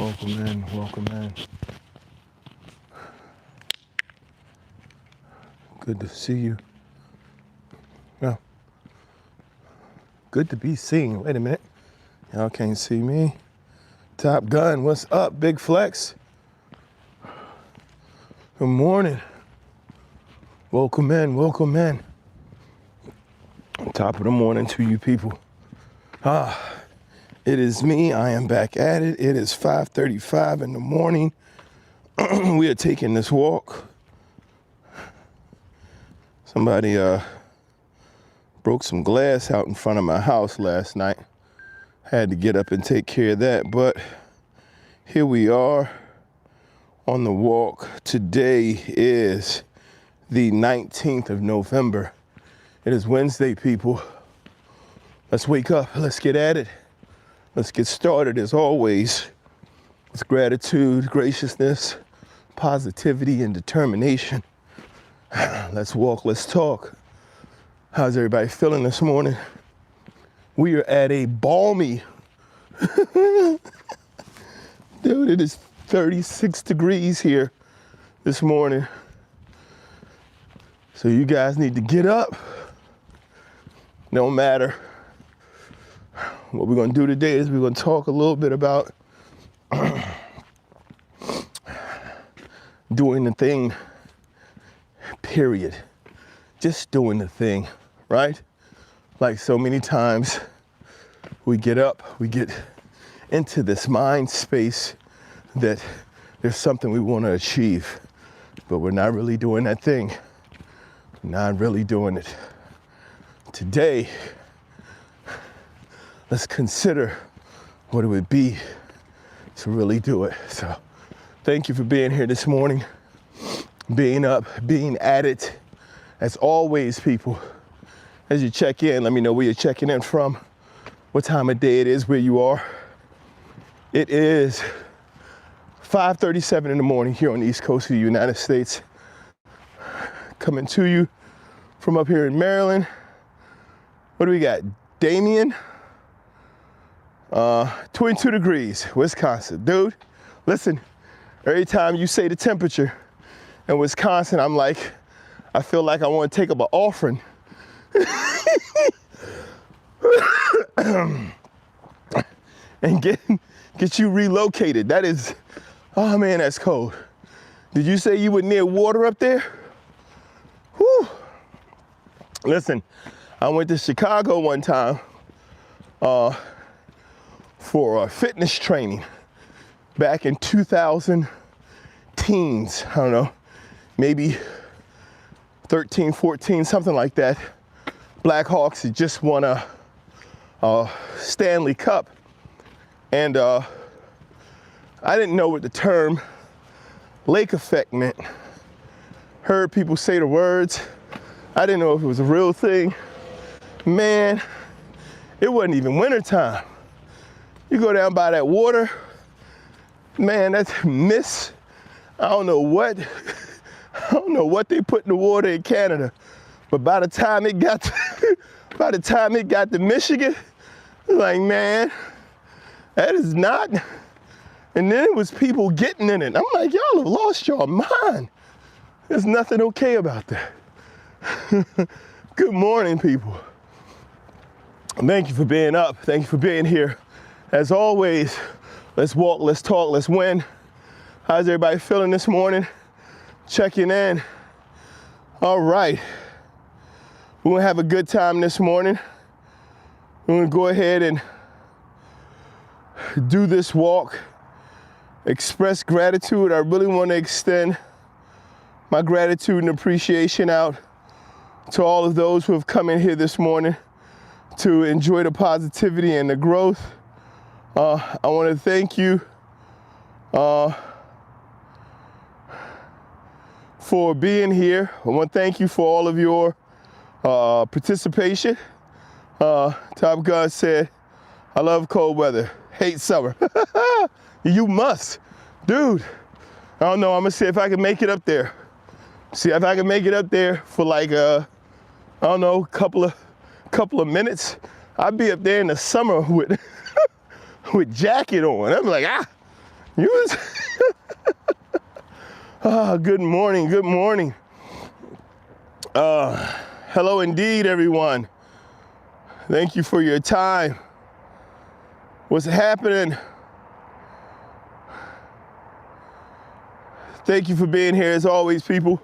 Welcome in, welcome in. Good to see you. Yeah. Good to be seen. Wait a minute. Y'all can't see me. Top Gun, what's up, Big Flex? Good morning. Welcome in, welcome in. Top of the morning to you people. It is me. I am back at it. It is 5:35 in the morning. We are taking this walk. Somebody broke some glass out in front of my house last night. Had to get up and take care of that, but here we are on the walk. Today is the 19th of November. It is Wednesday, people. Let's wake up. Let's get at it. Let's get started as always. It's gratitude, graciousness, positivity, and determination. Let's walk, let's talk. How's everybody feeling this morning? We are at a balmy, dude, it is 36 degrees here this morning. So you guys need to get up. No matter. What we're gonna do today is we're gonna talk a little bit about doing the thing, period. Just doing the thing, right? Like so many times we get up, we get into this mind space that there's something we wanna achieve, but we're not really doing that thing. Not really doing it. Today, let's consider what it would be to really do it. So thank you for being here this morning, being up, being at it. As always, people, as you check in, let me know where you're checking in from, what time of day it is, where you are. It is 5:37 in the morning here on the East Coast of the United States. Coming to you from up here in Maryland. What do we got? Damien? 22 degrees, Wisconsin. Dude, listen, every time you say the temperature in Wisconsin, I'm like, I feel like I want to take up an offering. And get you relocated. That is, oh man, that's cold. Did you say you were near water up there? Whew. Listen, I went to Chicago one time for fitness training back in 2000 teens, I don't know, maybe 13, 14, something like that. Blackhawks had just won a Stanley Cup. And I didn't know what the term lake effect meant. Heard people say the words. I didn't know if it was a real thing. Man, it wasn't even wintertime. You go down by that water, man, that's mist. I don't know what they put in the water in Canada, but by the time it got to Michigan, it's like, man, that is not. And then it was people getting in it. I'm like, y'all have lost your mind. There's nothing okay about that. Good morning, people. Thank you for being up. Thank you for being here. As always, let's walk, let's talk, let's win. How's everybody feeling this morning? Checking in. All right. We're gonna have a good time this morning. We're gonna go ahead and do this walk. Express gratitude. I really want to extend my gratitude and appreciation out to all of those who have come in here this morning to enjoy the positivity and the growth. I want to thank you for being here. I want to thank you for all of your participation. Top Gun said, I love cold weather, hate summer. You must. Dude, I don't know, I'm gonna see if I can make it up there. See if I can make it up there for like, I don't know, couple of minutes. I'll be up there in the summer with with jacket on. I'm like, You was good morning, good morning. Hello indeed, everyone. Thank you for your time. What's happening? Thank you for being here as always, people.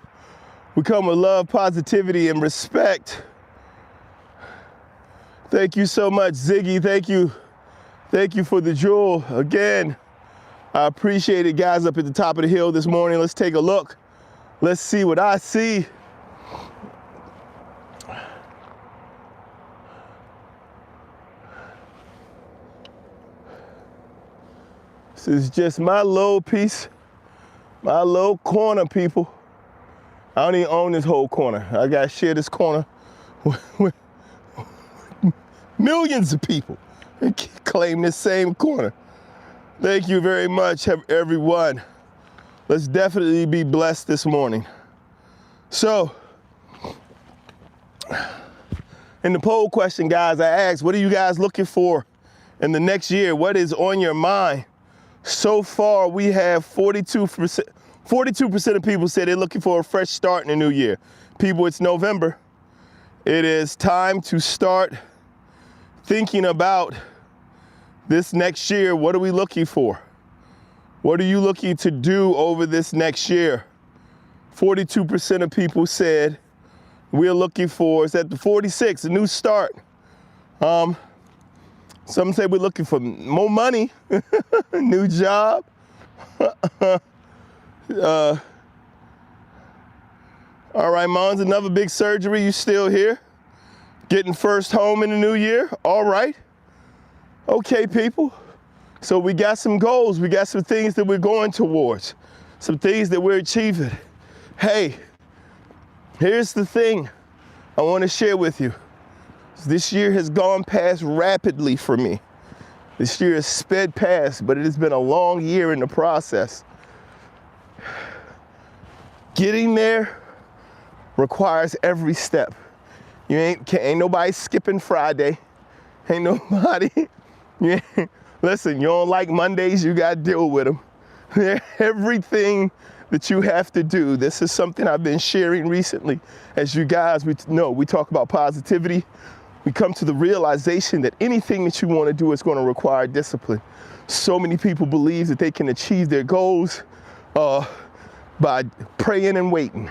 We come with love, positivity, and respect. Thank you so much, Ziggy. Thank you. Thank you for the jewel. Again, I appreciate it, guys, up at the top of the hill this morning. Let's take a look. Let's see what I see. This is just my little piece, my little corner, people. I don't even own this whole corner. I gotta share this corner with millions of people and claim this same corner. Thank you very much, everyone. Let's definitely be blessed this morning. So, in the poll question, guys, I asked, what are you guys looking for in the next year? What is on your mind? So far, we have 42% of people say they're looking for a fresh start in the new year. People, it's November. It is time to start thinking about this next year. What are we looking for? What are you looking to do over this next year? 42% of people said we're looking for, is at the 46, a new start. Some say we're looking for more money, new job. All right, Mons, another big surgery. You still here? Getting first home in the new year? All right. Okay, people. So we got some goals. We got some things that we're going towards, some things that we're achieving. Hey, here's the thing I want to share with you. This year has gone past rapidly for me. This year has sped past, but it has been a long year in the process. Getting there requires every step. You ain't nobody skipping Friday. Ain't nobody. Listen, you don't like Mondays, you got to deal with them. Everything that you have to do, this is something I've been sharing recently. As you guys, we talk about positivity. We come to the realization that anything that you want to do is going to require discipline. So many people believe that they can achieve their goals by praying and waiting.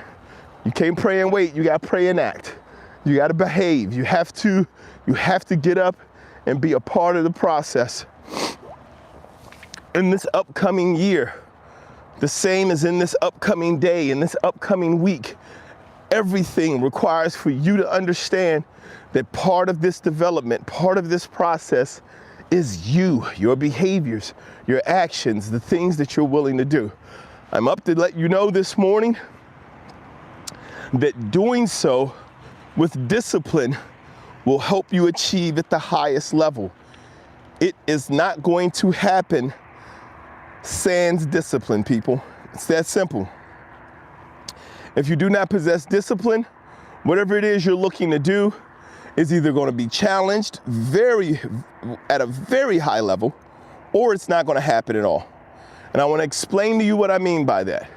You can't pray and wait, you got to pray and act. You got to behave. You have to get up and be a part of the process. In this upcoming year, the same as in this upcoming day, in this upcoming week, everything requires for you to understand that part of this development, part of this process is you, your behaviors, your actions, the things that you're willing to do. I'm up to let you know this morning that doing so with discipline will help you achieve at the highest level. It is not going to happen sans discipline, people. It's that simple. If you do not possess discipline, whatever it is you're looking to do is either going to be challenged at a very high level, or it's not going to happen at all. And I want to explain to you what I mean by that.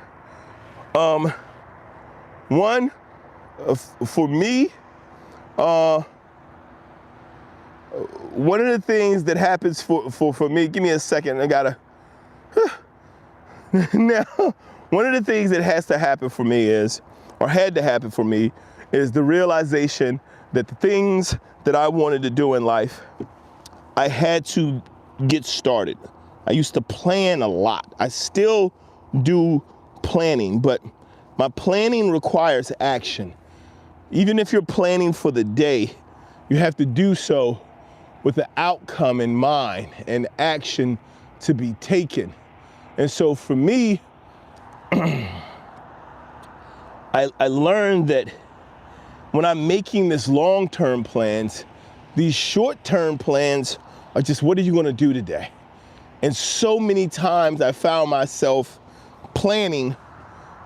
For me, one of the things that happens for me, give me a second, I gotta, now, one of the things that has to happen for me is, or had to happen for me, is the realization that the things that I wanted to do in life, I had to get started. I used to plan a lot. I still do planning, but my planning requires action. Even if you're planning for the day, you have to do so with the outcome in mind and action to be taken. And so for me, I learned that when I'm making this long-term plans, these short-term plans are just, what are you going to do today? And so many times I found myself planning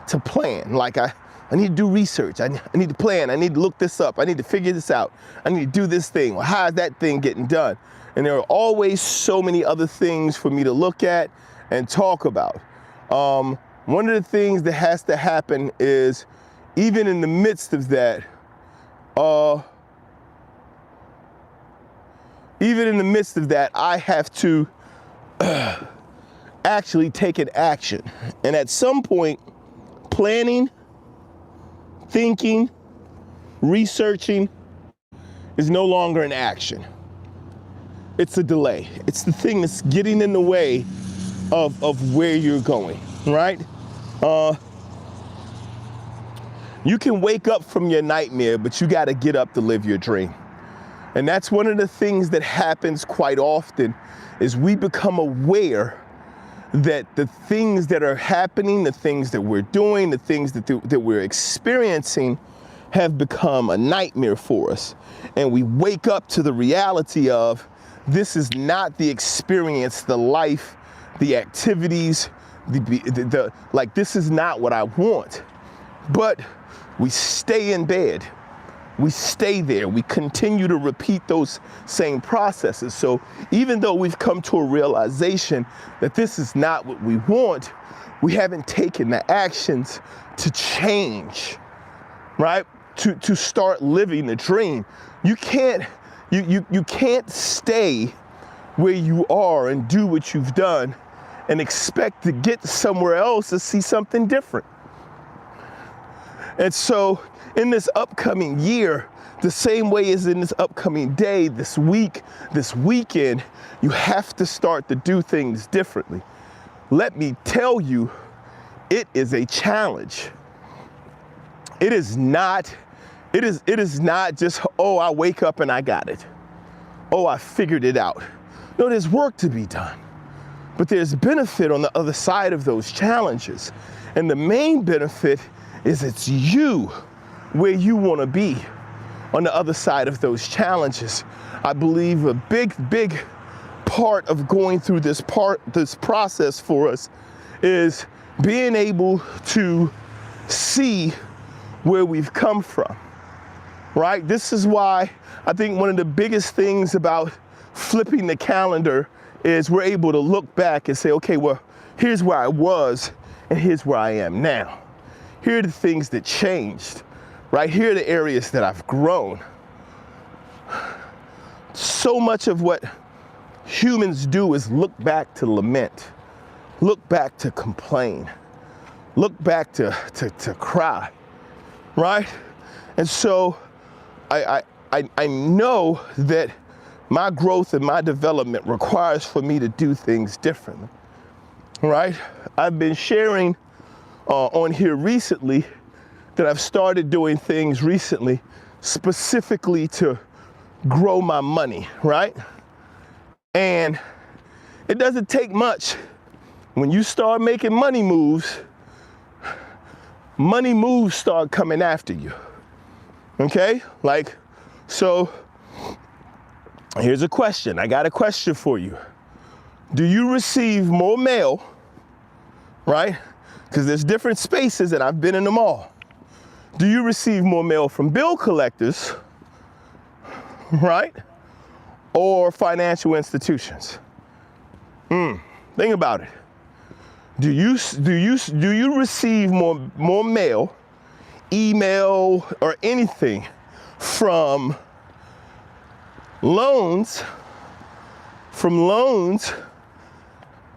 to plan. Like I need to do research. I need to plan. I need to look this up. I need to figure this out. I need to do this thing. Well, how is that thing getting done? And there are always so many other things for me to look at and talk about. One of the things that has to happen is, even in the midst of that, I have to actually take an action. And at some point, planning, thinking, researching is no longer an action. It's a delay. It's the thing that's getting in the way of where you're going, right? You can wake up from your nightmare, but you got to get up to live your dream. And that's one of the things that happens quite often, is we become aware that the things that are happening, the things that we're doing, the things that we're experiencing have become a nightmare for us. And we wake up to the reality of, this is not the experience, the life, the activities, like, this is not what I want. But we stay in bed. We stay there. We continue to repeat those same processes. So even though we've come to a realization that this is not what we want, we haven't taken the actions to change, right? To start living the dream. You can't stay where you are and do what you've done and expect to get somewhere else to see something different. And so in this upcoming year, the same way as in this upcoming day, this week, this weekend, you have to start to do things differently. Let me tell you, it is a challenge. It is not just, oh, I wake up and I got it. Oh, I figured it out. No, there's work to be done. But there's benefit on the other side of those challenges. And the main benefit is it's you where you want to be on the other side of those challenges. I believe a big part of going through this process for us is being able to see where we've come from, right? This is why I think one of the biggest things about flipping the calendar is we're able to look back and say, okay, well, here's where I was and here's where I am now. Here are the things that changed, right? Here are the areas that I've grown. So much of what humans do is look back to lament, look back to complain, look back to cry, right? And so I know that my growth and my development requires for me to do things differently, right? I've been sharing on here recently that I've started doing things recently specifically to grow my money, right? And it doesn't take much. When you start making money moves start coming after you, okay? Like, so here's a question. I got a question for you. Do you receive more mail, right? Because there's different spaces and I've been in them all. Do you receive more mail from bill collectors, right? Or financial institutions? Think about it. Do you receive more mail, email, or anything from loans,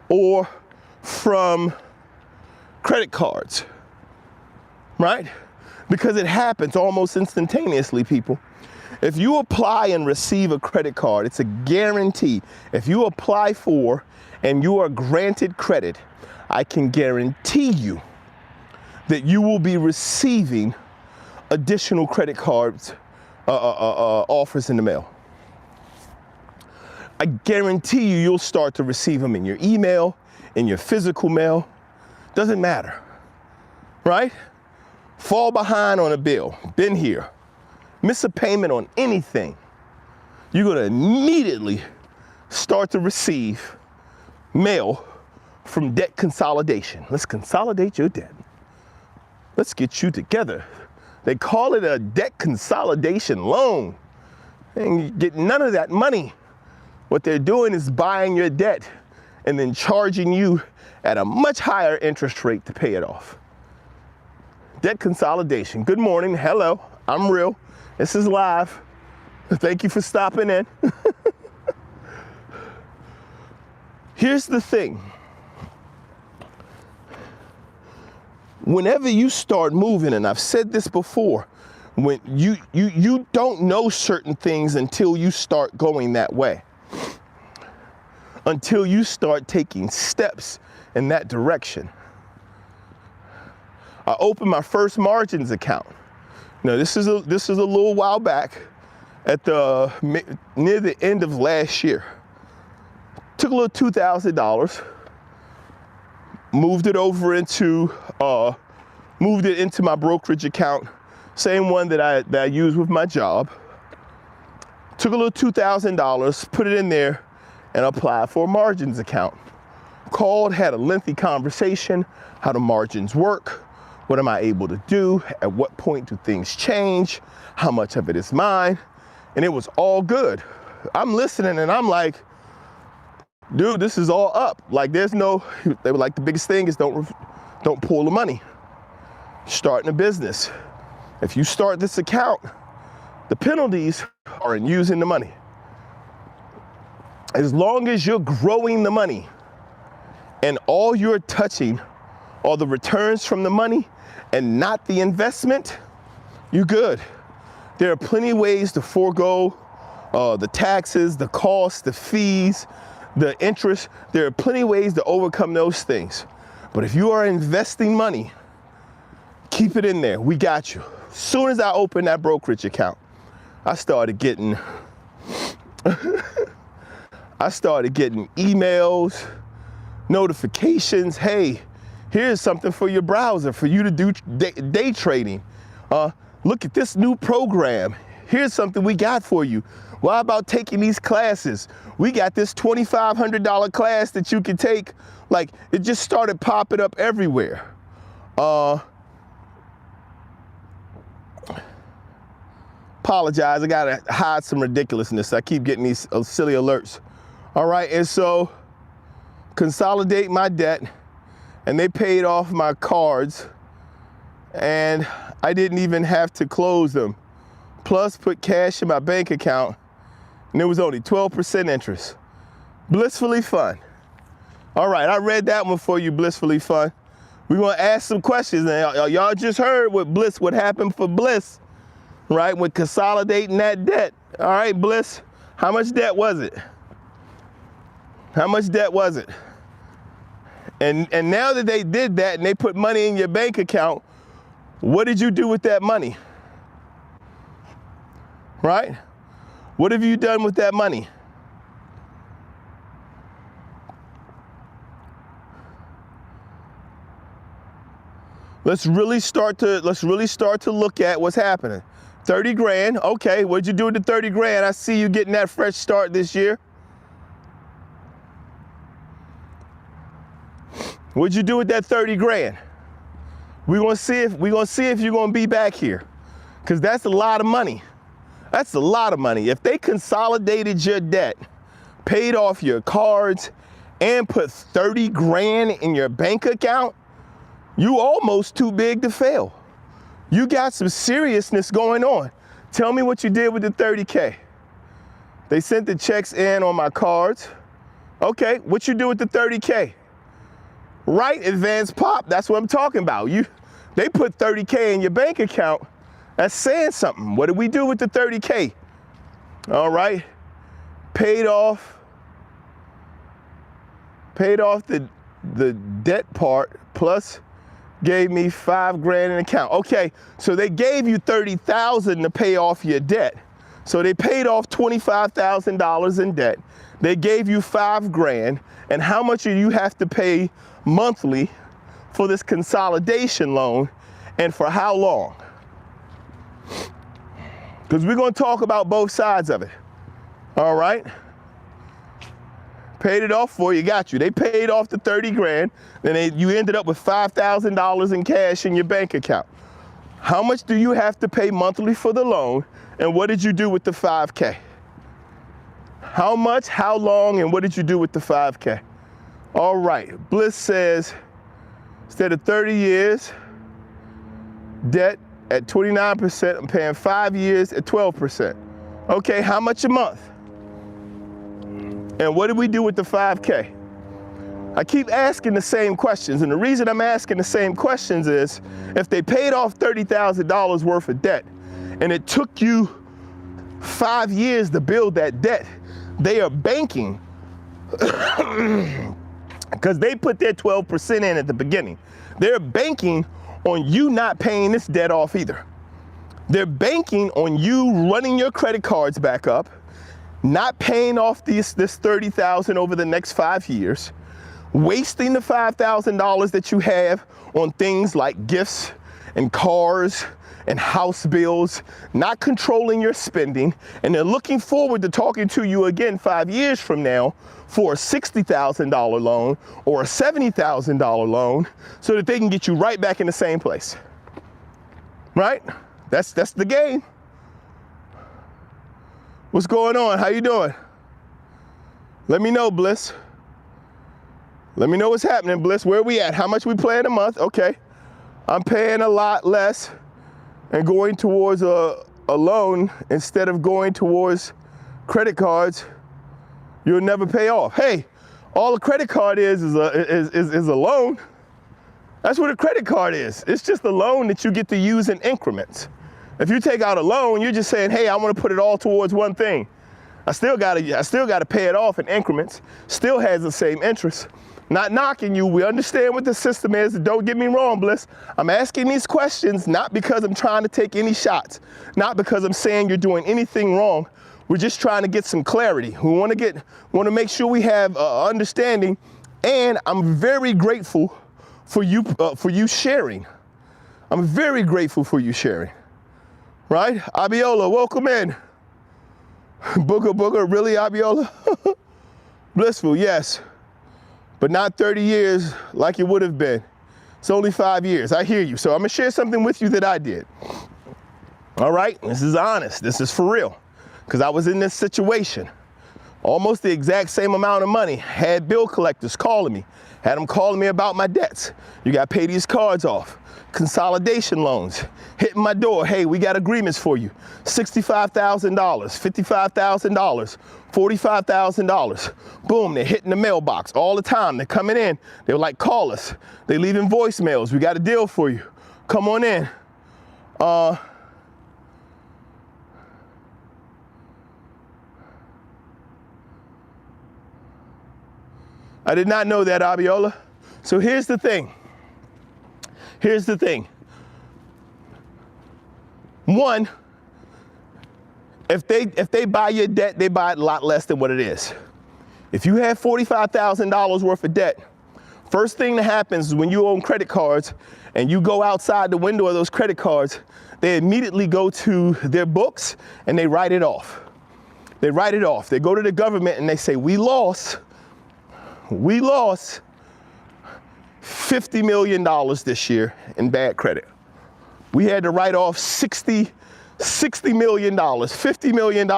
or from credit cards, right? Because it happens almost instantaneously, people. If you apply and receive a credit card, it's a guarantee. If you apply for and you are granted credit, I can guarantee you that you will be receiving additional credit cards offers in the mail. I guarantee you'll start to receive them in your email, in your physical mail. Doesn't matter, right? Fall behind on a bill, been here. Miss a payment on anything, you're gonna immediately start to receive mail from debt consolidation. Let's consolidate your debt. Let's get you together. They call it a debt consolidation loan. And you get none of that money. What they're doing is buying your debt and then charging you at a much higher interest rate to pay it off. Debt consolidation. Good morning. Hello. I'm Real. This is live. Thank you for stopping in. Here's the thing. Whenever you start moving, and I've said this before, when you don't know certain things until you start going that way. Until you start taking steps in that direction. I opened my first margins account. Now this is a little while back, at near the end of last year. Took a little $2,000, moved it over into my brokerage account, same one that I use with my job. Took a little $2,000, put it in there, and applied for a margins account. Called, had a lengthy conversation, how the margins work, what am I able to do, at what point do things change, how much of it is mine, and it was all good. I'm listening and I'm like, dude, this is all up. Like they were like, the biggest thing is don't pull the money. Starting a business. If you start this account, the penalties are in using the money. As long as you're growing the money and all you're touching are the returns from the money and not the investment, you're good. There are plenty of ways to forego the taxes, the costs, the fees, the interest. There are plenty of ways to overcome those things. But if you are investing money, keep it in there. We got you. As soon as I opened that brokerage account, I started getting emails, notifications. Hey, here's something for your browser for you to do day trading. Look at this new program. Here's something we got for you. Why about taking these classes? We got this $2,500 class that you can take. Like, it just started popping up everywhere. Apologize, I gotta hide some ridiculousness. I keep getting these silly alerts. All right, and so consolidate my debt, and they paid off my cards, and I didn't even have to close them. Plus put cash in my bank account, and it was only 12% interest. Blissfully fun. All right, I read that one for you, blissfully fun. We're gonna ask some questions. Now, y'all just heard what happened for Bliss, right? With consolidating that debt. All right, Bliss, how much debt was it? How much debt was it? And now that they did that and they put money in your bank account, what did you do with that money? Right? What have you done with that money? Let's really start to look at what's happening. 30 grand, okay, what'd you do with the 30 grand? I see you getting that fresh start this year. What'd you do with that 30 grand? We're gonna see if you're gonna be back here. Because that's a lot of money. That's a lot of money. If they consolidated your debt, paid off your cards, and put 30 grand in your bank account, you almost too big to fail. You got some seriousness going on. Tell me what you did with the 30K. They sent the checks in on my cards. Okay, what you do with the 30K? Right, advanced pop, that's what I'm talking about. They put 30K in your bank account. That's saying something. What did we do with the 30K? All right, paid off the debt part, plus gave me 5 grand in account. Okay, so they gave you 30,000 to pay off your debt. So they paid off $25,000 in debt. They gave you 5 grand, and how much do you have to pay monthly for this consolidation loan, and for how long? Because we're going to talk about both sides of it. All right? Paid it off for you, got you. They paid off the 30 grand, then you ended up with $5,000 in cash in your bank account. How much do you have to pay monthly for the loan, and what did you do with the 5K? How much, how long, and what did you do with the 5K? All right, Bliss says, instead of 30 years, debt at 29%, I'm paying 5 years at 12%. Okay, how much a month? And what do we do with the 5K? I keep asking the same questions, and the reason I'm asking the same questions is, if they paid off $30,000 worth of debt, and it took you 5 years to build that debt, they are banking, because they put their 12% in at the beginning. They're banking on you not paying this debt off either. They're banking on you running your credit cards back up, not paying off this $30,000 over the next 5 years, wasting the $5,000 that you have on things like gifts and cars and house bills, not controlling your spending, and they're looking forward to talking to you again 5 years from now for a $60,000 loan or a $70,000 loan so that they can get you right back in the same place. Right? That's the game. What's going on? How you doing? Let me know, Bliss. Let me know what's happening, Bliss. Where are we at? How much we paying a month? Okay. I'm paying a lot less and going towards a loan instead of going towards credit cards you'll never pay off. Hey, all a credit card is a loan. That's what a credit card is. It's just a loan that you get to use in increments. If you take out a loan, you're just saying, hey, I want to put it all towards one thing. I still gotta pay it off in increments. Still has the same interest. Not knocking you. We understand what the system is. Don't get me wrong, Bliss. I'm asking these questions not because I'm trying to take any shots, not because I'm saying you're doing anything wrong. We're just trying to get some clarity. We want to make sure we have understanding, and I'm very grateful for you sharing. I'm very grateful for you sharing. Right? Abiola, welcome in. Booger, really, Abiola? Blissful, yes. But not 30 years like it would have been. It's only 5 years. I hear you. So I'm going to share something with you that I did. All right? This is honest. This is for real. Because I was in this situation. Almost the exact same amount of money. Had bill collectors calling me. Had them calling me about my debts. You got to pay these cards off. Consolidation loans. Hitting my door. Hey, we got agreements for you. $65,000, $55,000, $45,000. Boom, they're hitting the mailbox all the time. They're coming in. They're like, call us. They're leaving voicemails. We got a deal for you. Come on in. I did not know that, Abiola. So here's the thing. Here's the thing. One, if they buy your debt, they buy it a lot less than what it is. If you have $45,000 worth of debt, first thing that happens is when you own credit cards and you go outside the window of those credit cards, they immediately go to their books and they write it off. They write it off. They go to the government and they say, we lost $50 million this year in bad credit. We had to write off $60 million, $50 million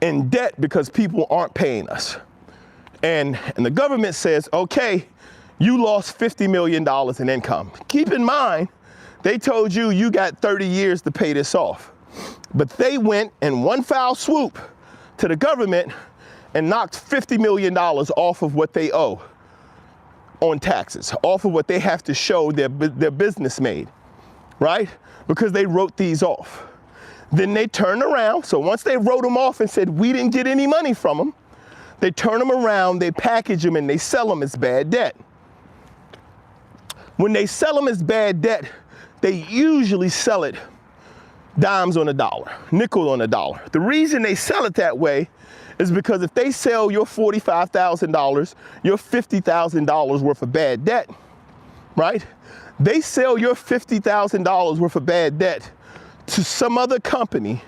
in debt because people aren't paying us. And the government says, okay, you lost $50 million in income. Keep in mind, they told you you got 30 years to pay this off. But they went in one foul swoop to the government and knocked $50 million off of what they owe on taxes, off of what they have to show their business made, right? Because they wrote these off. Then they turned around. So once they wrote them off and said, we didn't get any money from them, they turn them around, they package them, and they sell them as bad debt. When they sell them as bad debt, they usually sell it dimes on a dollar, nickel on a dollar. The reason they sell it that way is because if they sell your $45,000, your $50,000 worth of bad debt, right? They sell your $50,000 worth of bad debt to some other company,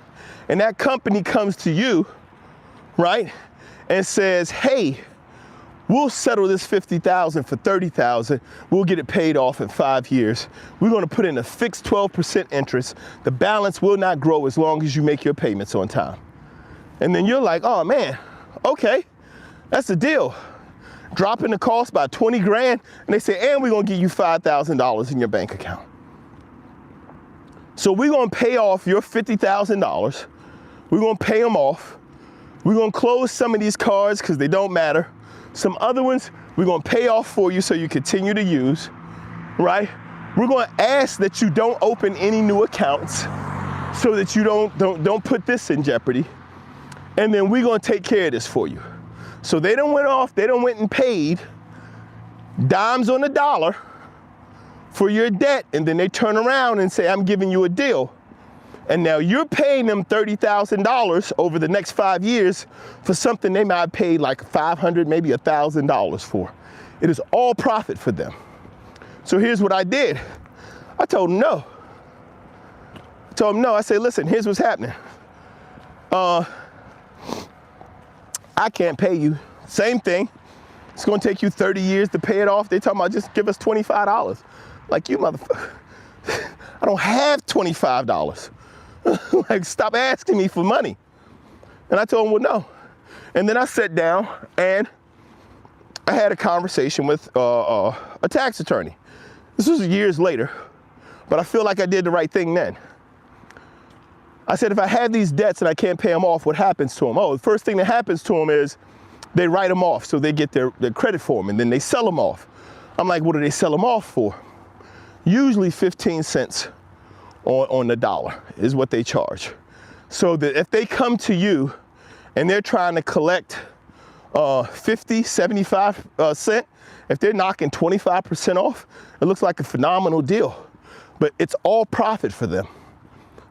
and that company comes to you, right? And says, hey, we'll settle this $50,000 for $30,000. We'll get it paid off in 5 years. We're going to put in a fixed 12% interest. The balance will not grow as long as you make your payments on time. And then you're like, oh man, okay, that's the deal. dropping the cost by 20 grand, and they say, and we're gonna give you $5,000 in your bank account. So we're gonna pay off your $50,000. We're gonna pay them off. We're gonna close some of these cards because they don't matter. Some other ones, we're gonna pay off for you so you continue to use, right? We're gonna ask that you don't open any new accounts so that you don't put this in jeopardy. And then we're gonna take care of this for you. So they done went and paid dimes on the dollar for your debt, and then they turn around and say, I'm giving you a deal. And now you're paying them $30,000 over the next 5 years for something they might have paid like $500, maybe $1,000 for. It is all profit for them. So here's what I did. I told them no. I said, listen, here's what's happening. I can't pay you. Same thing. It's gonna take you 30 years to pay it off. They talking about just give us $25. Like, you motherfucker, I don't have $25. Like, stop asking me for money. And I told him, well, no. And then I sat down and I had a conversation with a tax attorney. This was years later, but I feel like I did the right thing then. I said, if I have these debts and I can't pay them off, what happens to them? Oh, the first thing that happens to them is they write them off so they get their credit for them, and then they sell them off. I'm like, what do they sell them off for? Usually 15 cents on the dollar is what they charge. So that if they come to you and they're trying to collect 50, 75 cent, if they're knocking 25% off, it looks like a phenomenal deal. But it's all profit for them.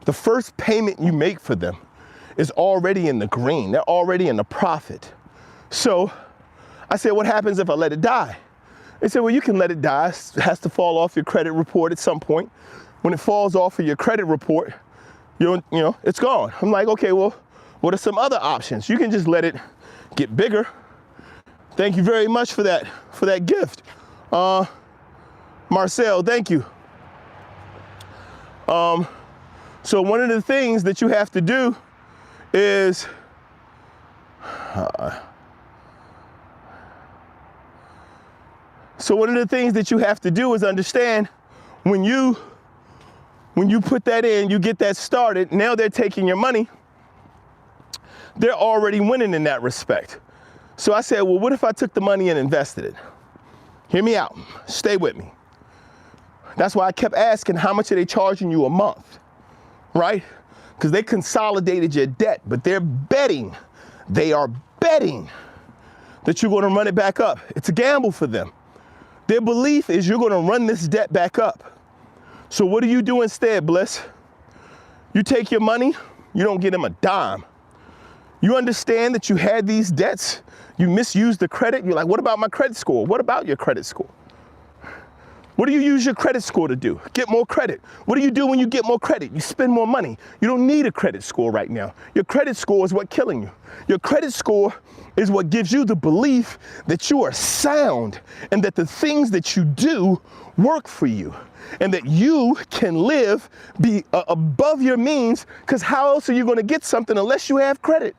The first payment you make for them is already in the green. They're already in the profit. So I said, what happens if I let it die? They said, well, you can let it die. It has to fall off your credit report at some point. When it falls off of your credit report, you know, it's gone. I'm like, okay, well, what are some other options? You can just let it get bigger. Thank you very much for that gift. Marcel, thank you. So one of the things that you have to do is understand when you put that in, you get that started, now they're taking your money, they're already winning in that respect. So I said, well, what if I took the money and invested it? Hear me out, stay with me. That's why I kept asking, how much are they charging you a month, right? Because they consolidated your debt, but they are betting that you're gonna run it back up. It's a gamble for them. Their belief is you're gonna run this debt back up. So what do you do instead, Bliss? You take your money, you don't get them a dime. You understand that you had these debts, you misused the credit, you're like, what about my credit score? What about your credit score? What do you use your credit score to do? Get more credit. What do you do when you get more credit? You spend more money. You don't need a credit score right now. Your credit score is what's killing you. Your credit score is what gives you the belief that you are sound and that the things that you do work for you and that you can live, be above your means, because how else are you going to get something unless you have credit?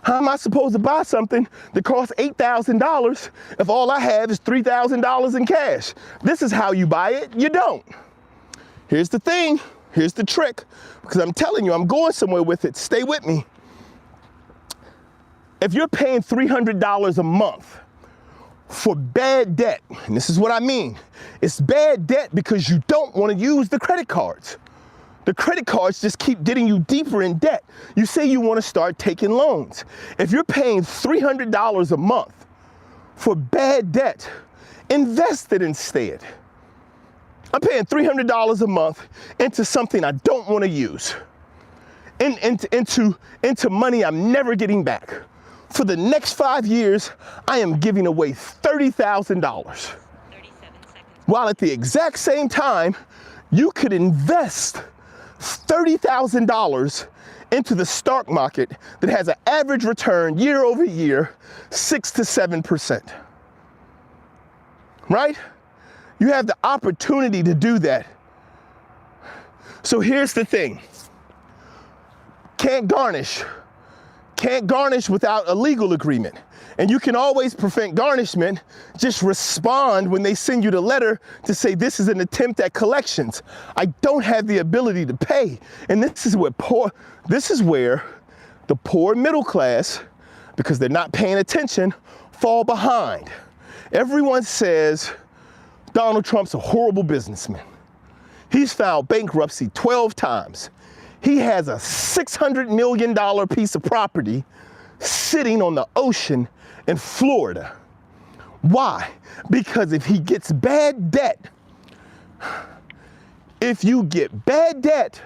How am I supposed to buy something that costs $8,000 if all I have is $3,000 in cash? This is how you buy it. You don't. Here's the thing. Here's the trick. Because I'm telling you, I'm going somewhere with it. Stay with me. If you're paying $300 a month for bad debt, and this is what I mean, it's bad debt because you don't want to use the credit cards. The credit cards just keep getting you deeper in debt. You say you want to start taking loans. If you're paying $300 a month for bad debt, invest it instead. I'm paying $300 a month into something I don't want to use, into money I'm never getting back. For the next 5 years, I am giving away $30,000. 37 seconds. While at the exact same time, you could invest $30,000 into the stock market that has an average return year over year, 6 to 7%. Right? You have the opportunity to do that. So here's the thing. Can't garnish, can't garnish without a legal agreement. And you can always prevent garnishment. Just respond when they send you the letter to say this is an attempt at collections. I don't have the ability to pay. And this is where the poor middle class, because they're not paying attention, fall behind. Everyone says Donald Trump's a horrible businessman. He's filed bankruptcy 12 times. He has a $600 million piece of property sitting on the ocean in Florida. Why? Because if he gets bad debt, if you get bad debt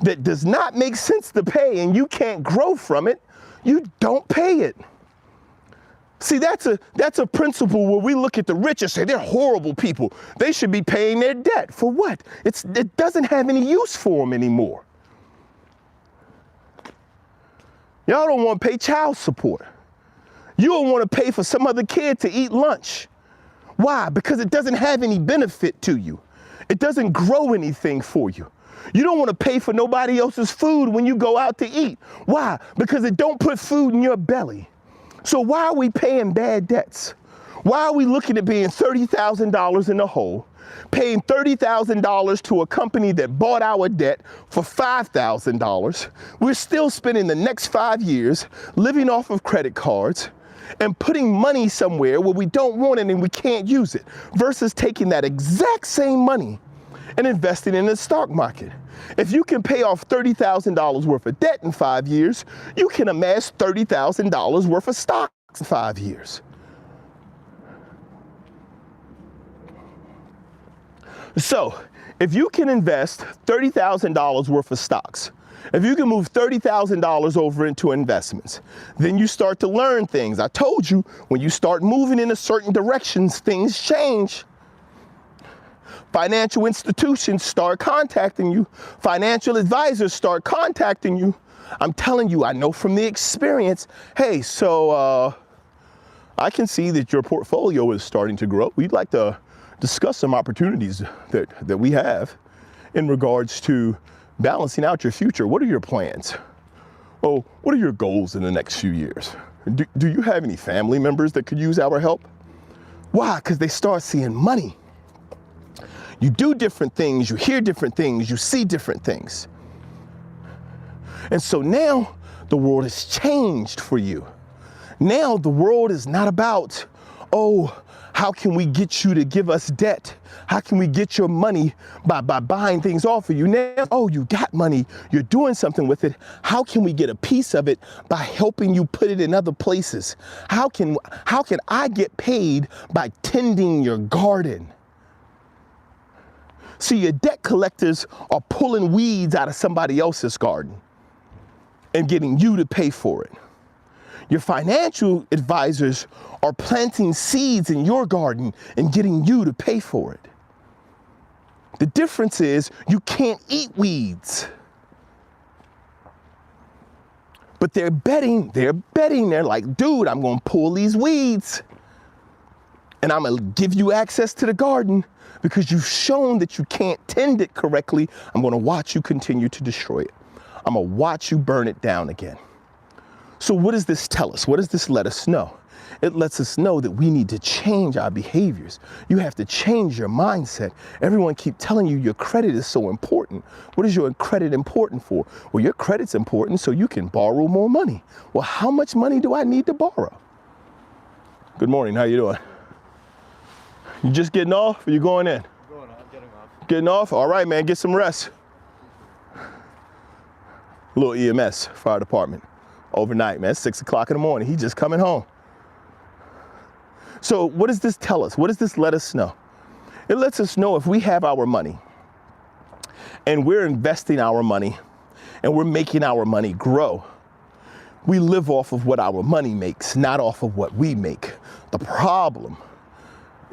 that does not make sense to pay and you can't grow from it, you don't pay it. See, that's a principle where we look at the rich and say they're horrible people. They should be paying their debt. For what? It doesn't have any use for them anymore. Y'all don't want to pay child support. You don't want to pay for some other kid to eat lunch. Why? Because it doesn't have any benefit to you. It doesn't grow anything for you. You don't want to pay for nobody else's food when you go out to eat. Why? Because it don't put food in your belly. So why are we paying bad debts? Why are we looking at being $30,000 in the hole, paying $30,000 to a company that bought our debt for $5,000? We're still spending the next 5 years living off of credit cards and putting money somewhere where we don't want it and we can't use it, versus taking that exact same money and investing in the stock market. If you can pay off $30,000 worth of debt in 5 years, you can amass $30,000 worth of stocks in 5 years. So, if you can invest $30,000 worth of stocks, if you can move $30,000 over into investments, then you start to learn things. I told you, when you start moving in a certain directions, things change. Financial institutions start contacting you. Financial advisors start contacting you. I'm telling you, I know from the experience, hey, so I can see that your portfolio is starting to grow. We'd like to discuss some opportunities that we have in regards to balancing out your future. What are your plans? Oh, what are your goals in the next few years? Do you have any family members that could use our help? Why? Because they start seeing money. You do different things, you hear different things, you see different things. And so now the world has changed for you. Now the world is not about, oh, how can we get you to give us debt? How can we get your money by buying things off of you? Now, oh, you got money, you're doing something with it. How can we get a piece of it by helping you put it in other places? How can I get paid by tending your garden? See, your debt collectors are pulling weeds out of somebody else's garden and getting you to pay for it. Your financial advisors are planting seeds in your garden and getting you to pay for it. The difference is you can't eat weeds. But they're betting, they're like, dude, I'm gonna pull these weeds and I'm gonna give you access to the garden. Because you've shown that you can't tend it correctly, I'm going to watch you continue to destroy it. I'm going to watch you burn it down again. So what does this tell us? What does this let us know? It lets us know that we need to change our behaviors. You have to change your mindset. Everyone keep telling you your credit is so important. What is your credit important for? Well, your credit's important so you can borrow more money. Well, how much money do I need to borrow? Good morning. How you doing? You just getting off or you going in? Going off, getting off. Getting off? All right, man, get some rest. Little EMS, fire department, overnight, man, 6 o'clock in the morning. He just coming home. So what does this tell us? What does this let us know? It lets us know if we have our money and we're investing our money and we're making our money grow, we live off of what our money makes, not off of what we make. The problem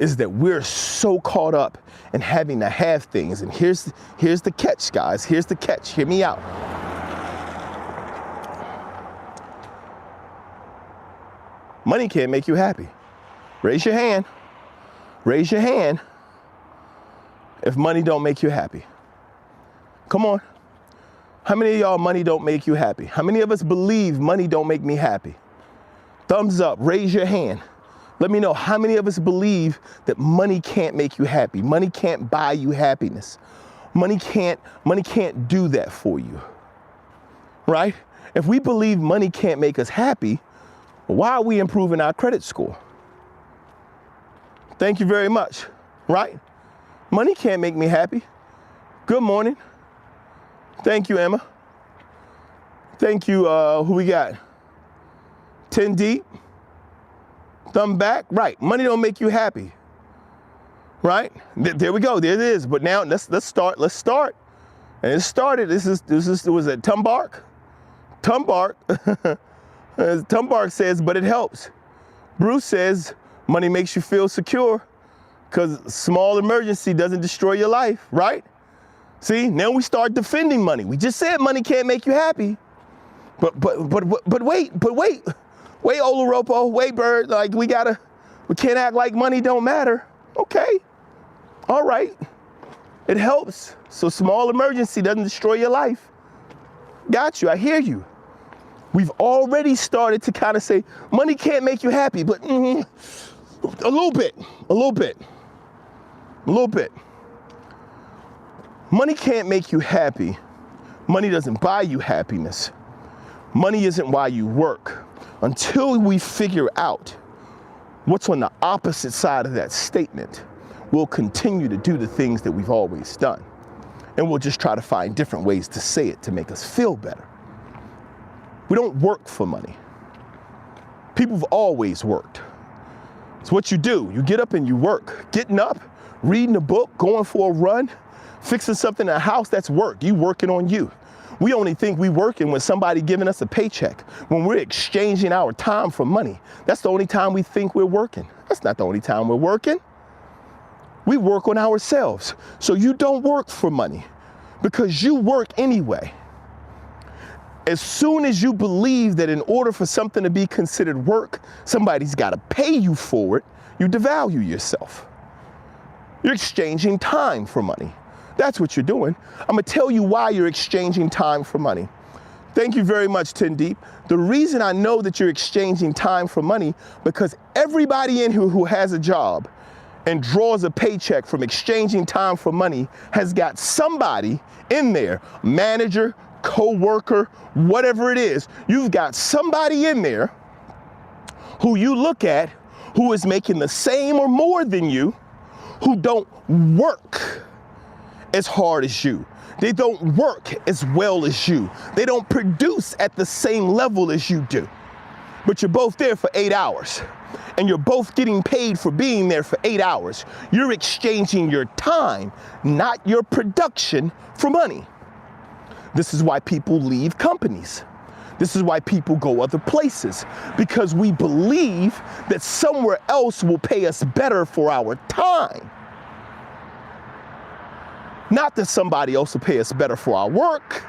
is that we're so caught up in having to have things. And here's the catch, guys. Here's the catch. Hear me out. Money can't make you happy. Raise your hand. Raise your hand if money don't make you happy. Come on. How many of y'all money don't make you happy? How many of us believe money don't make me happy? Thumbs up, raise your hand. Let me know how many of us believe that money can't make you happy. Money can't buy you happiness. Money can't do that for you, right? If we believe money can't make us happy, why are we improving our credit score? Thank you very much, right? Money can't make me happy. Good morning. Thank you, Emma. Thank you, who we got? 10 deep. Thumb back. Right, money don't make you happy. Right? There we go, there it is. But now let's start. And it started, was it Tumbark? Tumbark says, but it helps. Bruce says, money makes you feel secure because small emergency doesn't destroy your life, right? See, now we start defending money. We just said money can't make you happy. But wait, Oloropo, wait, Bird, like we can't act like money don't matter. Okay, all right, it helps. So small emergency doesn't destroy your life. Got you, I hear you. We've already started to kind of say, money can't make you happy, but a little bit. Money can't make you happy. Money doesn't buy you happiness. Money isn't why you work. Until we figure out what's on the opposite side of that statement, we'll continue to do the things that we've always done. And we'll just try to find different ways to say it to make us feel better. We don't work for money. People have always worked. It's what you do. You get up and you work. Getting up, reading a book, going for a run, fixing something in the house, that's work. You working on you. We only think we working when somebody giving us a paycheck, when we're exchanging our time for money. That's the only time we think we're working. That's not the only time we're working. We work on ourselves. So you don't work for money because you work anyway. As soon as you believe that in order for something to be considered work, somebody's got to pay you for it, you devalue yourself. You're exchanging time for money. That's what you're doing. I'm going to tell you why you're exchanging time for money. Thank you very much, 10 Deep. The reason I know that you're exchanging time for money, because everybody in here who has a job and draws a paycheck from exchanging time for money has got somebody in there, manager, co-worker, whatever it is. You've got somebody in there who you look at who is making the same or more than you, who don't work as hard as you. They don't work as well as you. They don't produce at the same level as you do. But you're both there for 8 hours. And you're both getting paid for being there for 8 hours. You're exchanging your time, not your production, for money. This is why people leave companies. This is why people go other places. Because we believe that somewhere else will pay us better for our time. Not that somebody else will pay us better for our work.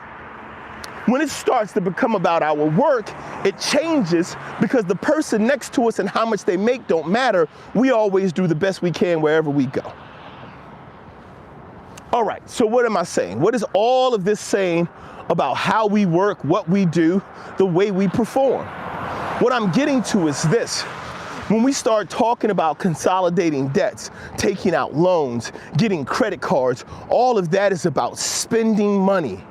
When it starts to become about our work, it changes because the person next to us and how much they make don't matter. We always do the best we can wherever we go. All right, so what am I saying? What is all of this saying about how we work, what we do, the way we perform? What I'm getting to is this. When we start talking about consolidating debts, taking out loans, getting credit cards, all of that is about spending money.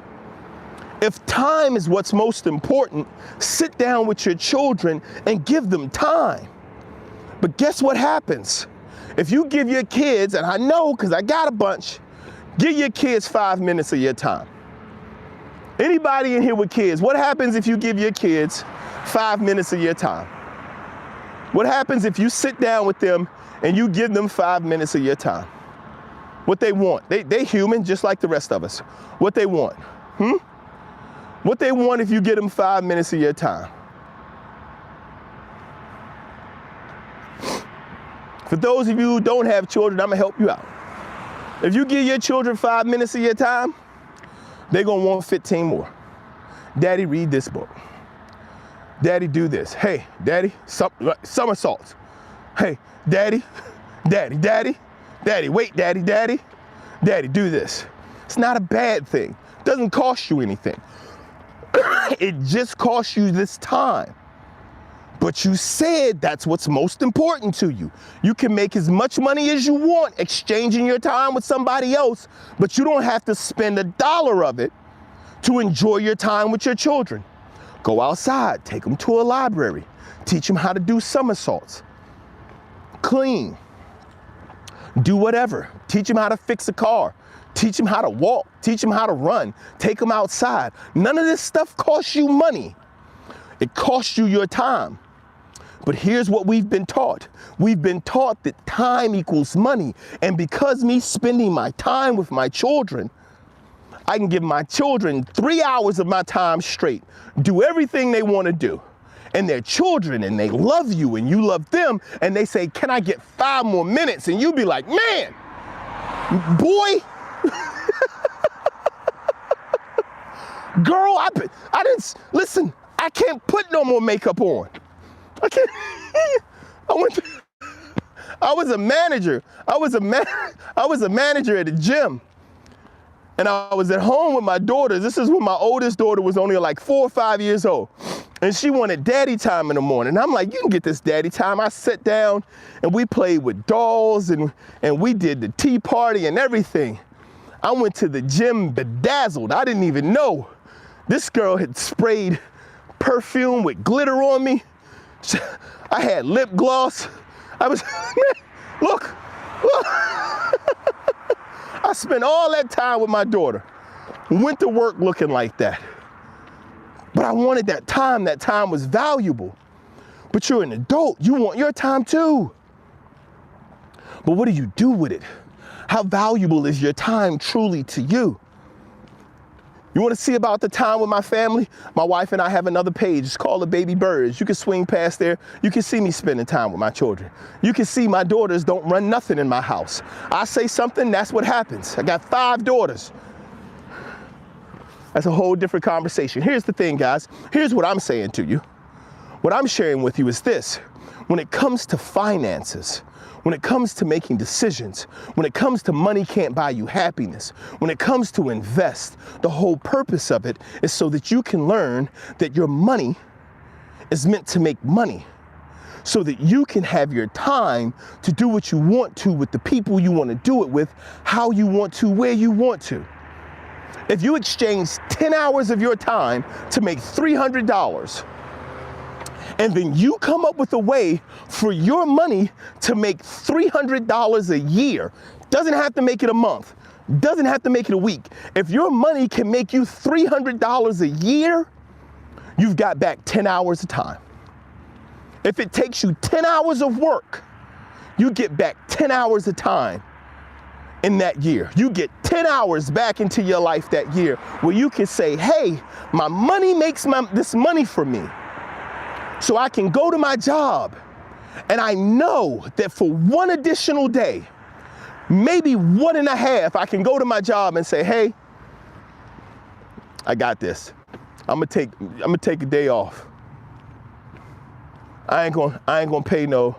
If time is what's most important, sit down with your children and give them time. But guess what happens? If you give your kids, and I know because I got a bunch, give your kids 5 minutes of your time. Anybody in here with kids, what happens if you give your kids 5 minutes of your time? What happens if you sit down with them and you give them 5 minutes of your time? What they want, they human just like the rest of us. What they want, What they want if you give them 5 minutes of your time? For those of you who don't have children, I'm gonna help you out. If you give your children 5 minutes of your time, they're gonna want 15 more. Daddy, read this book. Daddy, do this. Hey, daddy, somersaults. Hey, daddy, wait, daddy, do this. It's not a bad thing. Doesn't cost you anything. It just costs you this time. But you said that's what's most important to you. You can make as much money as you want exchanging your time with somebody else, but you don't have to spend $1 of it to enjoy your time with your children. Go outside, take them to a library, teach them how to do somersaults, clean, do whatever, teach them how to fix a car, teach them how to walk, teach them how to run, take them outside. None of this stuff costs you money. It costs you your time. But here's what we've been taught. We've been taught that time equals money. And because me spending my time with my children, I can give my children 3 hours of my time straight, do everything they want to do. And they're children and they love you and you love them. And they say, can I get 5 more minutes? And you be like, man, boy, girl, I didn't, listen, I can't put no more makeup on. I can't. I was a manager. I was a manager at a gym. And I was at home with my daughters. This is when my oldest daughter was only like 4 or 5 years old. And she wanted daddy time in the morning. I'm like, you can get this daddy time. I sat down and we played with dolls and we did the tea party and everything. I went to the gym bedazzled. I didn't even know. This girl had sprayed perfume with glitter on me. I had lip gloss. I was, look. I spent all that time with my daughter. Went to work looking like that. But I wanted that time. That time was valuable. But you're an adult. You want your time too. But what do you do with it? How valuable is your time truly to you? You want to see about the time with my family? My wife and I have another page. It's called The Baby Birds. You can swing past there. You can see me spending time with my children. You can see my daughters don't run nothing in my house. I say something, that's what happens. I got 5 daughters. That's a whole different conversation. Here's the thing, guys. Here's what I'm saying to you. What I'm sharing with you is this. When it comes to finances, when it comes to making decisions, when it comes to money can't buy you happiness, when it comes to invest, the whole purpose of it is so that you can learn that your money is meant to make money, so that you can have your time to do what you want to with the people you want to do it with, how you want to, where you want to. If you exchange 10 hours of your time to make $300, and then you come up with a way for your money to make $300 a year. Doesn't have to make it a month. Doesn't have to make it a week. If your money can make you $300 a year, you've got back 10 hours of time. If it takes you 10 hours of work, you get back 10 hours of time in that year. You get 10 hours back into your life that year where you can say, hey, my money makes this money for me. So I can go to my job and I know that for one additional day, maybe 1.5, I can go to my job and say, hey, I got this. I'm gonna take a day off. I ain't gonna pay no,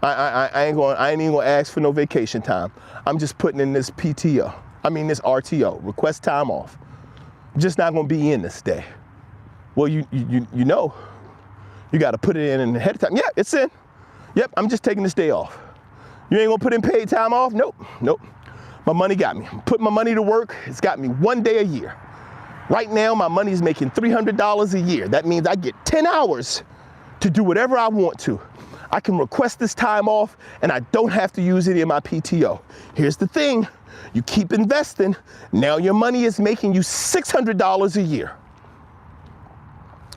I ain't even gonna ask for no vacation time. I'm just putting in this PTO. This RTO, request time off. I'm just not gonna be in this day. Well, you know. You got to put it in ahead of time. Yeah, it's in. Yep, I'm just taking this day off. You ain't gonna put in paid time off? Nope. My money got me. Put my money to work. It's got me 1 day a year. Right now, my money's making $300 a year. That means I get 10 hours to do whatever I want to. I can request this time off and I don't have to use any of my PTO. Here's the thing. You keep investing. Now your money is making you $600 a year.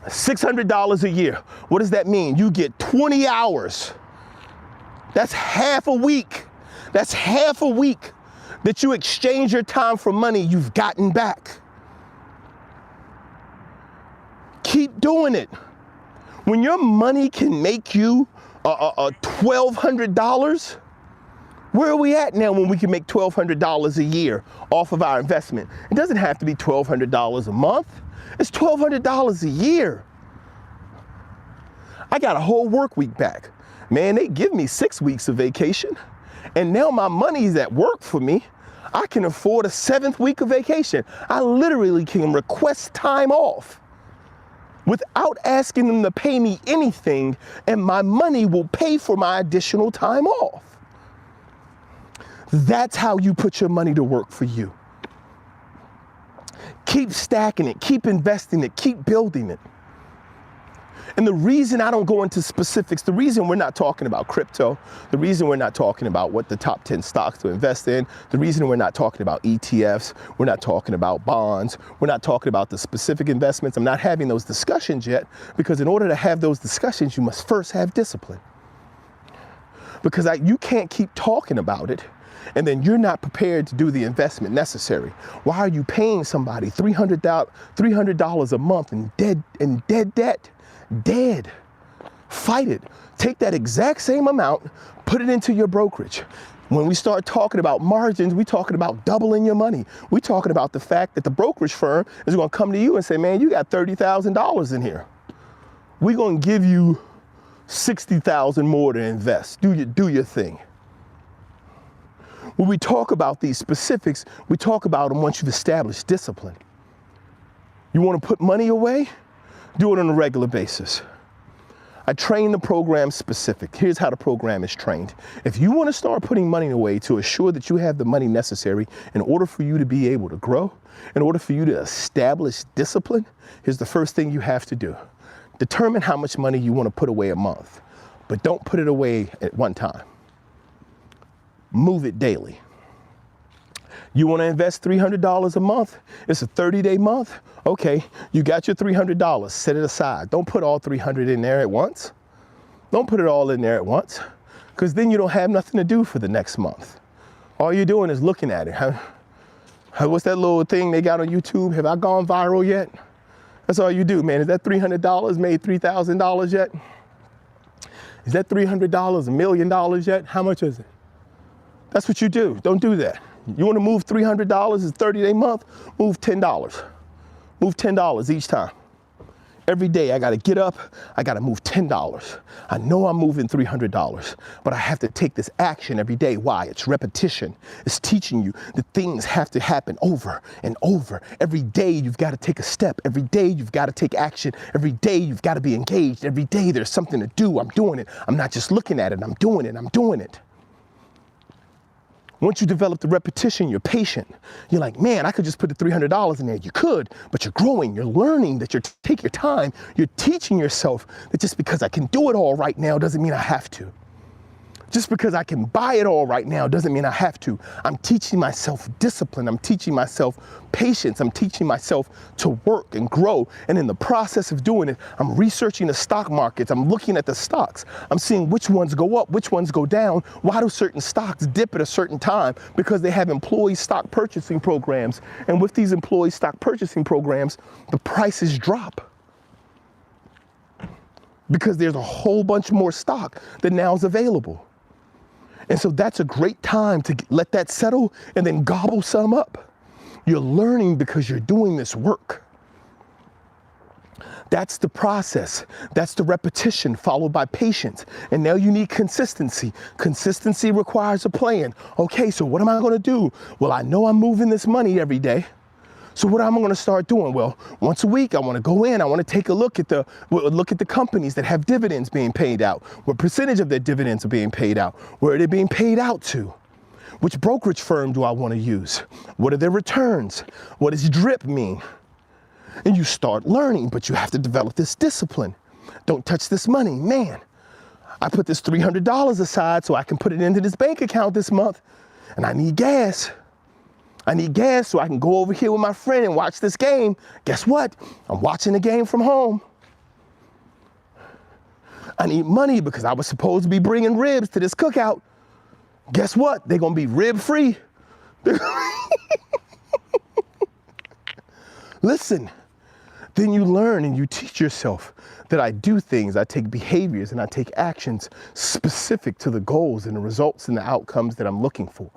$600 a year. What does that mean? You get 20 hours. That's half a week. That's half a week that you exchange your time for money you've gotten back. Keep doing it. When your money can make you $1,200, where are we at now when we can make $1,200 a year off of our investment? It doesn't have to be $1,200 a month. It's $1,200 a year. I got a whole work week back. Man, they give me 6 weeks of vacation. And now my money's at work for me. I can afford a 7th week of vacation. I literally can request time off without asking them to pay me anything, and my money will pay for my additional time off. That's how you put your money to work for you. Keep stacking it, keep investing it, keep building it. And the reason I don't go into specifics, the reason we're not talking about crypto, the reason we're not talking about what the top 10 stocks to invest in, the reason we're not talking about ETFs, we're not talking about bonds, we're not talking about the specific investments, I'm not having those discussions yet, because in order to have those discussions, you must first have discipline. Because you can't keep talking about it, and then you're not prepared to do the investment necessary. Why are you paying somebody $300 a month in dead debt? Dead. Fight it. Take that exact same amount, put it into your brokerage. When we start talking about margins, we're talking about doubling your money. We're talking about the fact that the brokerage firm is going to come to you and say, man, you got $30,000 in here. We're going to give you $60,000 more to invest. Do your thing. When we talk about these specifics, we talk about them once you've established discipline. You want to put money away? Do it on a regular basis. I train the program specific. Here's how the program is trained. If you want to start putting money away to assure that you have the money necessary in order for you to be able to grow, in order for you to establish discipline, here's the first thing you have to do. Determine how much money you want to put away a month, but don't put it away at one time. Move it daily. You want to invest $300 a month? It's a 30-day month? Okay, you got your $300, set it aside. Don't put all $300 in there at once. Don't put it all in there at once, because then you don't have nothing to do for the next month. All you're doing is looking at it. What's that little thing they got on YouTube? Have I gone viral yet? That's all you do, man. Is that $300 made $3,000 yet? Is that $300 $1 million yet? How much is it? That's what you do. Don't do that. You want to move $300, it's a 30-day month, move $10. Move $10 each time. Every day I got to get up, I got to move $10. I know I'm moving $300, but I have to take this action every day. Why? It's repetition. It's teaching you that things have to happen over and over. Every day you've got to take a step. Every day you've got to take action. Every day you've got to be engaged. Every day there's something to do. I'm doing it. I'm not just looking at it. I'm doing it. I'm doing it. Once you develop the repetition, you're patient. You're like, man, I could just put the $300 in there. You could, but you're growing. You're learning that take your time. You're teaching yourself that just because I can do it all right now doesn't mean I have to. Just because I can buy it all right now doesn't mean I have to. I'm teaching myself discipline. I'm teaching myself patience. I'm teaching myself to work and grow. And in the process of doing it, I'm researching the stock markets. I'm looking at the stocks. I'm seeing which ones go up, which ones go down. Why do certain stocks dip at a certain time? Because they have employee stock purchasing programs. And with these employee stock purchasing programs, the prices drop. Because there's a whole bunch more stock that now is available. And so that's a great time to let that settle and then gobble some up. You're learning because you're doing this work. That's the process. That's the repetition followed by patience. And now you need consistency. Consistency requires a plan. Okay, so what am I going to do? Well, I know I'm moving this money every day. So what am I going to start doing? Well, once a week, I want to go in. I want to take a look at the companies that have dividends being paid out. What percentage of their dividends are being paid out? Where are they being paid out to? Which brokerage firm do I want to use? What are their returns? What does DRIP mean? And you start learning, but you have to develop this discipline. Don't touch this money. Man, I put this $300 aside so I can put it into this bank account this month, and I need gas. I need gas so I can go over here with my friend and watch this game. Guess what? I'm watching the game from home. I need money because I was supposed to be bringing ribs to this cookout. Guess what? They're going to be rib free. Listen, then you learn and you teach yourself that I do things, I take behaviors and I take actions specific to the goals and the results and the outcomes that I'm looking for.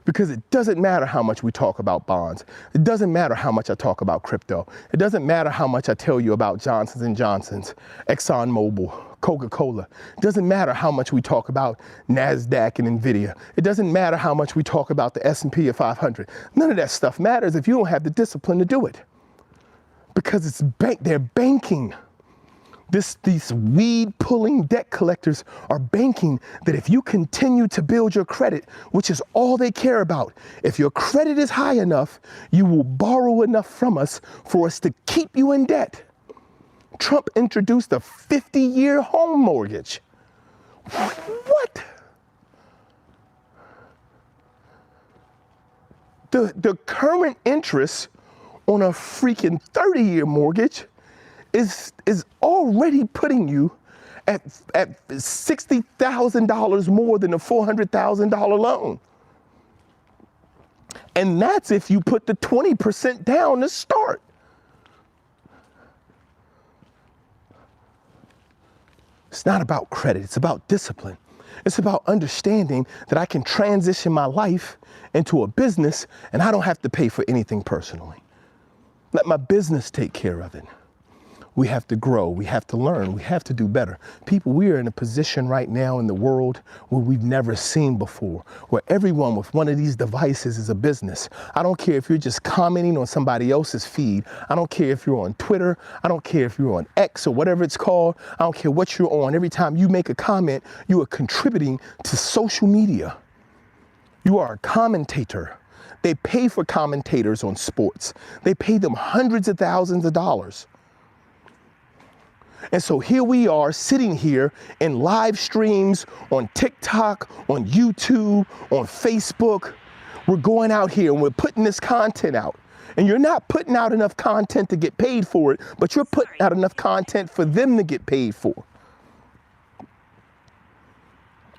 Because it doesn't matter how much we talk about bonds. It doesn't matter how much I talk about crypto. It doesn't matter how much I tell you about Johnson & Johnson's, ExxonMobil, Coca-Cola. It doesn't matter how much we talk about NASDAQ and NVIDIA. It doesn't matter how much we talk about the S&P 500. None of that stuff matters if you don't have the discipline to do it. Because they're banking. These weed-pulling debt collectors are banking that if you continue to build your credit, which is all they care about, if your credit is high enough, you will borrow enough from us for us to keep you in debt. Trump introduced a 50-year home mortgage. What? The current interest on a freaking 30-year mortgage is already putting you at $60,000 more than a $400,000 loan. And that's if you put the 20% down to start. It's not about credit, it's about discipline. It's about understanding that I can transition my life into a business and I don't have to pay for anything personally. Let my business take care of it. We have to grow, we have to learn, we have to do better. People, we are in a position right now in the world where we've never seen before, where everyone with one of these devices is a business. I don't care if you're just commenting on somebody else's feed. I don't care if you're on Twitter. I don't care if you're on X or whatever it's called. I don't care what you're on. Every time you make a comment, you are contributing to social media. You are a commentator. They pay for commentators on sports. They pay them hundreds of thousands of dollars. And so here we are sitting here in live streams on TikTok, on YouTube, on Facebook. We're going out here and we're putting this content out. And you're not putting out enough content to get paid for it, but you're putting out enough content for them to get paid for.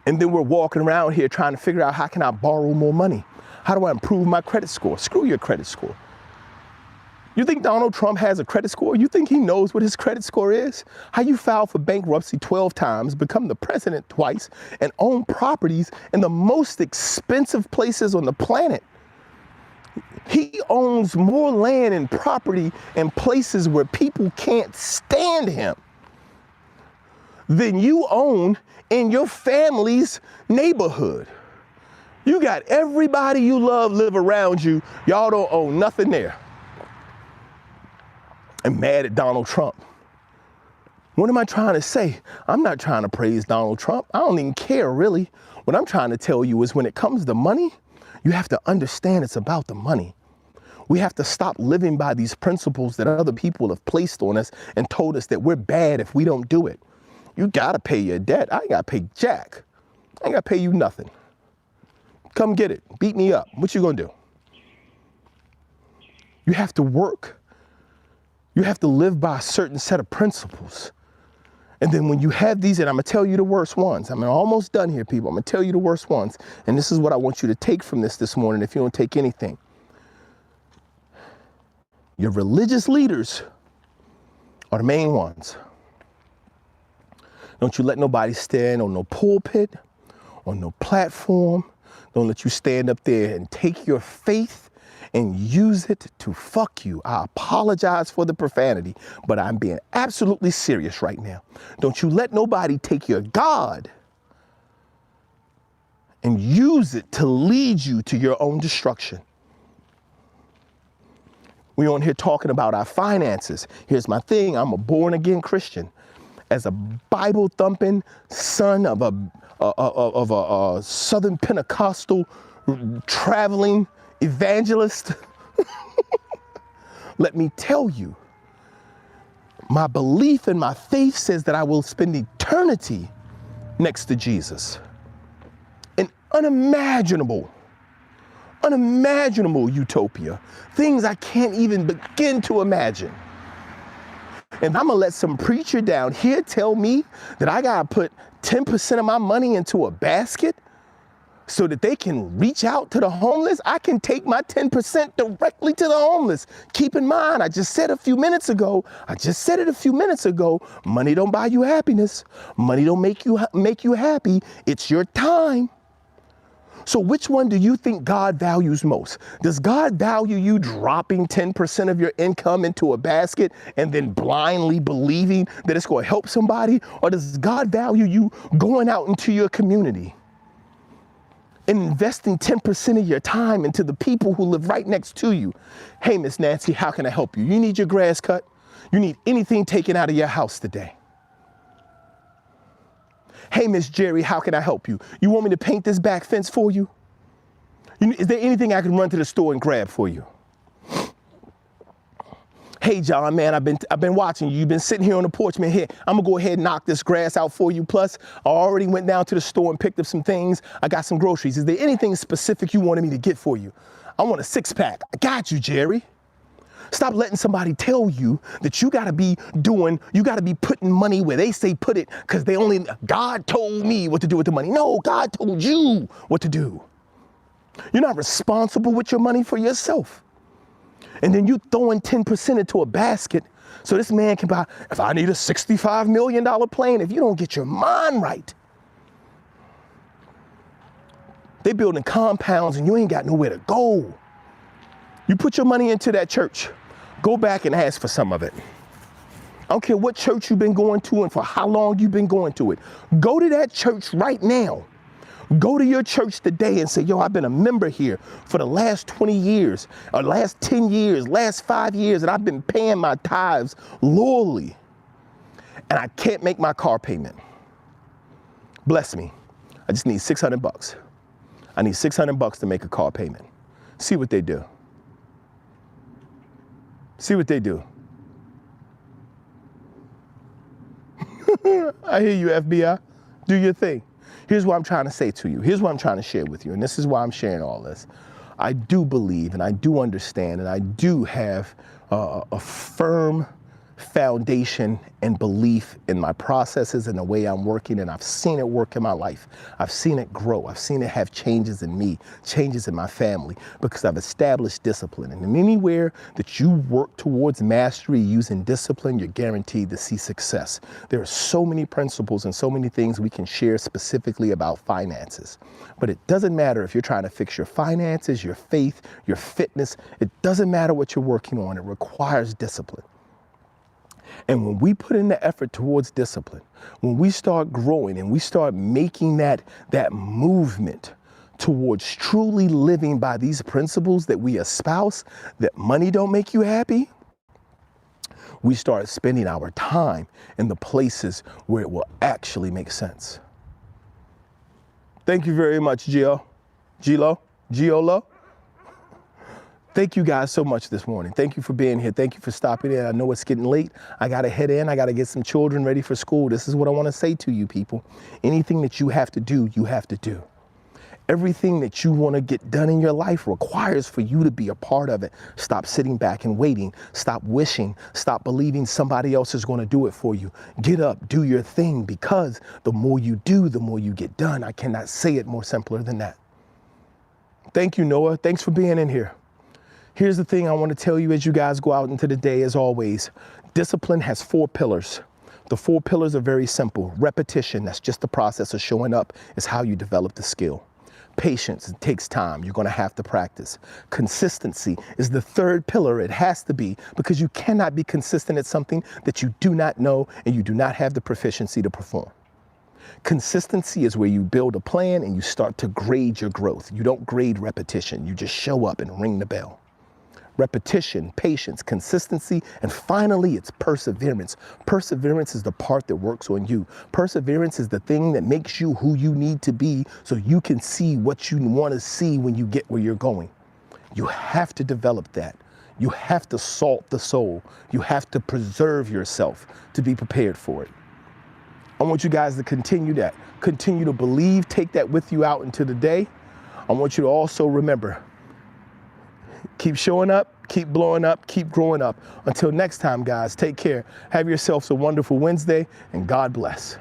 And then we're walking around here trying to figure out, how can I borrow more money? How do I improve my credit score? Screw your credit score. You think Donald Trump has a credit score? You think he knows what his credit score is? How you file for bankruptcy 12 times, become the president twice, and own properties in the most expensive places on the planet. He owns more land and property in places where people can't stand him than you own in your family's neighborhood. You got everybody you love live around you. Y'all don't own nothing there. And mad at Donald Trump. What am I trying to say? I'm not trying to praise Donald Trump. I don't even care, really. What I'm trying to tell you is when it comes to money, you have to understand it's about the money. We have to stop living by these principles that other people have placed on us and told us that we're bad if we don't do it. You gotta pay your debt. I ain't gotta pay jack. I ain't gotta pay you nothing. Come get it. Beat me up. What you gonna do? You have to work. You have to live by a certain set of principles. And then when you have these, and I'm gonna tell you the worst ones. I'm almost done here, people. I'm gonna tell you the worst ones. And this is what I want you to take from this morning if you don't take anything. Your religious leaders are the main ones. Don't you let nobody stand on no pulpit, on no platform. Don't let you stand up there and take your faith and use it to fuck you. I apologize for the profanity, but I'm being absolutely serious right now. Don't you let nobody take your God and use it to lead you to your own destruction. We're on here talking about our finances. Here's my thing. I'm a born-again Christian. As a Bible-thumping son of a Southern Pentecostal traveling evangelist, let me tell you, my belief and my faith says that I will spend eternity next to Jesus. An unimaginable utopia. Things I can't even begin to imagine. And I'm gonna let some preacher down here tell me that I gotta put 10% of my money into a basket so that they can reach out to the homeless. I can take my 10% directly to the homeless. Keep in mind, I just said it a few minutes ago, money don't buy you happiness. Money don't make you happy. It's your time. So which one do you think God values most? Does God value you dropping 10% of your income into a basket and then blindly believing that it's going to help somebody? Or does God value you going out into your community and investing 10% of your time into the people who live right next to you? Hey, Miss Nancy, how can I help you? You need your grass cut? You need anything taken out of your house today? Hey, Miss Jerry, how can I help you? You want me to paint this back fence for you? Is there anything I can run to the store and grab for you? Hey, John, man, I've been watching you. You've been sitting here on the porch, man. Here, I'm gonna go ahead and knock this grass out for you. Plus, I already went down to the store and picked up some things. I got some groceries. Is there anything specific you wanted me to get for you? I want a 6-pack. I got you, Jerry. Stop letting somebody tell you that you gotta be putting money where they say put it because God told me what to do with the money. No, God told you what to do. You're not responsible with your money for yourself. And then you throwing 10% into a basket so this man can buy, if I need a $65 million plane, if you don't get your mind right. They building compounds and you ain't got nowhere to go. You put your money into that church. Go back and ask for some of it. I don't care what church you've been going to and for how long you've been going to it. Go to that church right now. Go to your church today and say, yo, I've been a member here for the last 20 years, or last 10 years, last 5 years, and I've been paying my tithes loyally, and I can't make my car payment. Bless me. I just need $600. I need $600 to make a car payment. See what they do. See what they do. I hear you, FBI. Do your thing. Here's what I'm trying to say to you. Here's what I'm trying to share with you. And this is why I'm sharing all this. I do believe and I do understand and I do have a firm foundation and belief in my processes and the way I'm working, and I've seen it work in my life. I've seen it grow. I've seen it have changes in me, changes in my family, because I've established discipline. And anywhere that you work towards mastery using discipline, you're guaranteed to see success. There are so many principles and so many things we can share specifically about finances. But it doesn't matter if you're trying to fix your finances, your faith, your fitness. It doesn't matter what you're working on. It requires discipline. And when we put in the effort towards discipline, when we start growing and we start making that movement towards truly living by these principles that we espouse, that money don't make you happy, we start spending our time in the places where it will actually make sense. Thank you very much, Giolo. Thank you guys so much this morning. Thank you for being here. Thank you for stopping in. I know it's getting late. I got to head in. I got to get some children ready for school. This is what I want to say to you people. Anything that you have to do, you have to do. Everything that you want to get done in your life requires for you to be a part of it. Stop sitting back and waiting. Stop wishing. Stop believing somebody else is going to do it for you. Get up, do your thing, because the more you do, the more you get done. I cannot say it more simpler than that. Thank you, Noah. Thanks for being in here. Here's the thing I want to tell you as you guys go out into the day, as always. Discipline has 4 pillars. The 4 pillars are very simple. Repetition, that's just the process of showing up, is how you develop the skill. Patience, it takes time. You're going to have to practice. Consistency is the 3rd pillar. It has to be, because you cannot be consistent at something that you do not know and you do not have the proficiency to perform. Consistency is where you build a plan and you start to grade your growth. You don't grade repetition. You just show up and ring the bell. Repetition, patience, consistency, and finally, it's perseverance. Perseverance is the part that works on you. Perseverance is the thing that makes you who you need to be so you can see what you want to see when you get where you're going. You have to develop that. You have to salt the soul. You have to preserve yourself to be prepared for it. I want you guys to continue that. Continue to believe. Take that with you out into the day. I want you to also remember, keep showing up, keep blowing up, keep growing up. Until next time, guys, take care. Have yourselves a wonderful Wednesday, and God bless.